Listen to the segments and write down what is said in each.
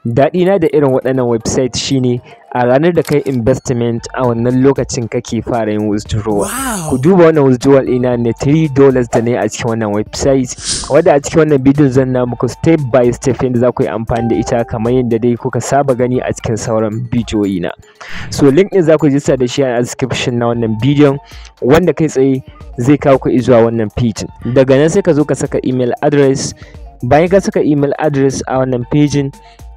Daɗina da irin waɗannan website shine a ranar da kai investment a wannan lokacin kake fara yin withdrawal. Ku duba wannan withdrawal ina ne $3 da ne a cikin wannan website, wadda a cikin wannan bidiyon zan na muku step by step yadda za ku yi amfani da ita kamar yadda dai kuka saba gani a cikin sauran bidiyoyi na. So link ɗin za ku register da shi a description na wannan bidiyon, wanda kai tsaye zai kawo ku zuwa wannan page. Daga nan sai ka zo ka saka email address. Bayan ka saka email address a wannan page,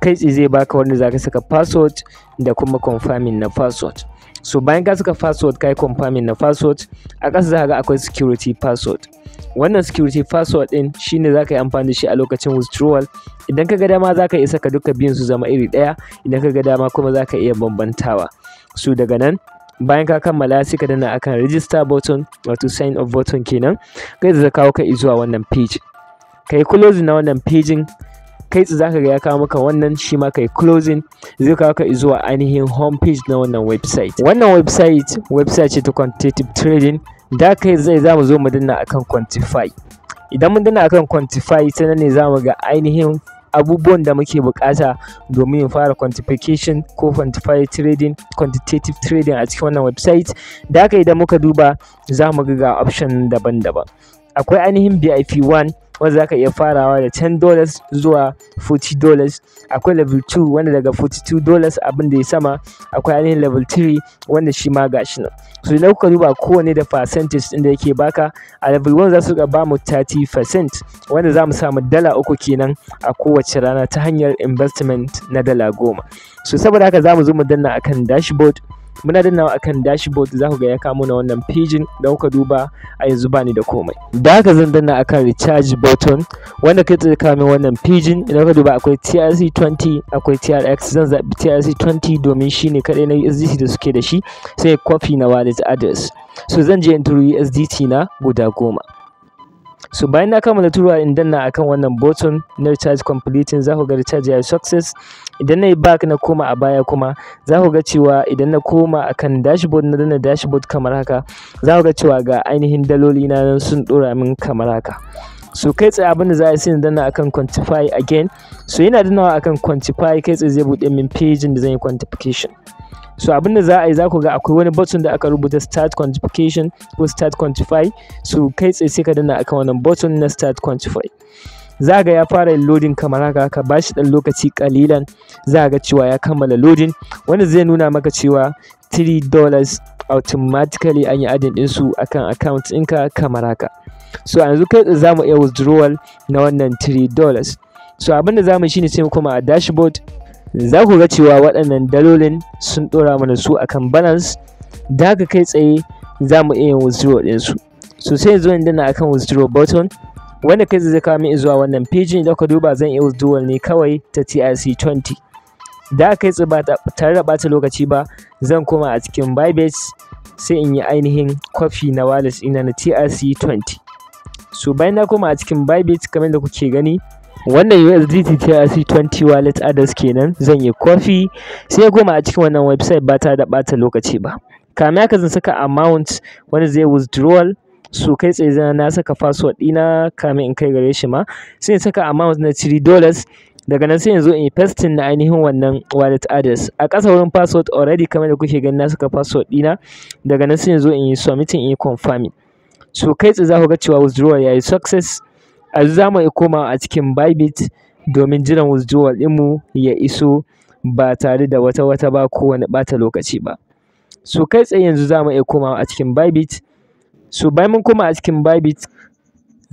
kai tsaye zai baka wanda zaka saka password da kuma confirming na password. So bayan ka saka password kai confirming na password, a ƙasa za ka ga akwai security password. Wannan security password din shine zaka yi amfani da shi a lokacin withdrawal. Idan ka ga dama zaka iya saka duka biyun su zama iri ɗaya, idan ka ga dama kuma zaka iya bambantawa. So daga nan bayan ka kammala sai ka danna akan register button, wato sign up button kenan, kai zai kawo ka zuwa wannan page. Kai closing na wannan page, kai tsaye zaka ga ya kawo maka wannan, shi ma kai closing, zai kawo ka zuwa ainihin home page na wannan website. Wannan website ce ta quantitative trading. Da kai zai zamu zo mu danna akan quantify. Idan mun danna akan quantify, sai nan ne zamu ga ainihin abubuwan da muke bukata domin mu fara quantification ko quantitative trading a cikin wannan website. Da haka idan muka duba zamu ga option daban-daban. Akwai ainihin VIP1 wanda zaka iya farawa da $10 zuwa $40. Akwai level 2 wanda daga $42 abin da ya sama. Akwai ainihin level 3 wanda shi ma gashi nan. So idan kuka duba kowanne da percentage din da yake baka, a level 1 za su ga bamu 30%, wanda za mu samu $3 kenan a kowace rana ta hanyar investment na $10. So saboda haka za mu zo mu danna akan dashboard. Muna dannawa akan dashboard za ku ga ya kawo mana wannan page da kuka duba a yanzu bani da komai. Da haka zan danna akan recharge button, wanda kai tsaye kawo min wannan page. Idan ka duba akwai TRC20, akwai TRX. Zan zaɓi TRC20 domin shine kaɗai na USDT da suke da shi, sai copy na wallet address. So zan je in turo USDT na guda 10. So bayan na kammala turuwa in danna akan wannan button na recharge completing, za ku ga recharge ya yi success. Idan na yi back na koma a baya kuma za ku ga cewa idan na koma akan dashboard na danna dashboard kamar haka, za ku ga cewa ga ainihin daloli na nan sun ɗora min kamar haka. So kai tsaye abin da za a yi sai in danna akan quantify again. So yana dannawa akan quantify, kai tsaye zai buɗe min page da zan yi quantification. So abin da za a yi, za ku ga akwai wani button da aka rubuta start quantification ko start quantify. So kai tsaye sai ka danna akan wannan button na start quantify. Za ga ya fara loading kamar haka, ka bashi dan lokaci kalilan, za ga cewa ya kammala loading, wanda zai nuna maka cewa $3 automatically an yi adding din su akan account ɗinka kamar haka. So yanzu kai tsaye za mu iya withdrawal na wannan $3. So abin da za mu yi shine sai mu koma a dashboard. Za ku ga cewa waɗannan dalolin sun ɗora mana su akan balance. Da haka kai tsaye za mu iya yin withdraw ɗinsu. So sai yanzu in danna akan withdraw button, wanda kai zai kawo min zuwa wannan page. Idan ka duba zan iya withdrawal ne kawai ta TRC20. Da haka kai tsaye ba tare da ɓata lokaci ba, zan koma a cikin Bybit sai in yi ainihin copy na wallet ina na TRC20. So bayan na koma a cikin Bybit kamar da kuke gani, wannan USDT TRC20 wallet address kenan, zan yi copy sai ya koma a cikin wannan website ba tare da ɓata lokaci ba. Kamin haka zan saka amount wanda zai withdrawal. So kai tsaye zan na saka password ɗina kamin in kai gare shi ma, sai in saka amount na $3. Daga nan sai in zo in yi pasting na ainihin wannan wallet address a ƙasa wurin password already kamar da kuke gani na saka password ɗina. Daga nan sai in zo in yi submitting, in yi confirming. So kai tsaye za ku ga cewa withdrawal ya yi success. A yanzu za mu iya komawa a cikin Bybit domin jiran withdrawal ɗinmu ya iso ba tare da wata ba ko wani ɓata lokaci ba. So kai tsaye yanzu za mu iya komawa a cikin Bybit. So bayan mun koma a cikin Bybit,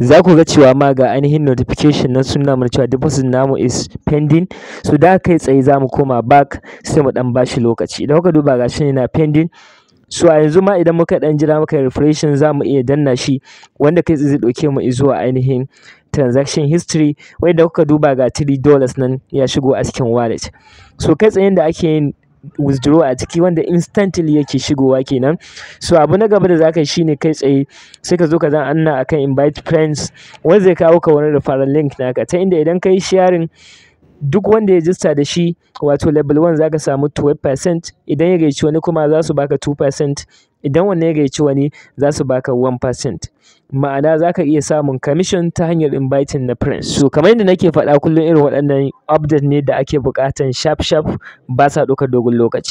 za ku ga cewa ma ga ainihin notification nan sun nuna mana cewa deposit namu is pending. So da kai tsaye za mu koma back sai mu ɗan bashi lokaci. Idan kuka duba gashi yana pending. So a yanzu ma idan muka ɗan jira muka refreshing, za mu iya danna shi, wanda kai zai ɗauke mu zuwa ainihin transaction history, wanda kuka duba ga $3 nan ya shigo a cikin wallet. So kai tsaye da ake yin withdraw a ciki, wanda instantly yake shigowa kenan. So abu na gaba da za ka yi shine kai tsaye sai ka zo ka anna akan invite friends, wanda zai kawo ka wani referral link naka, ta inda idan ka yi sharing duk wanda ya register da shi wato level 1 zaka samu 12%, idan ya gayyaci wani kuma za su baka 2%, idan wannan ya gayyaci wani za su baka 1%. Ma'ana za ka iya samun commission ta hanyar inviting na friends. So kamar yadda nake faɗa kullum irin waɗannan update ne da ake buƙatan sharp ba sa ɗaukar dogon lokaci.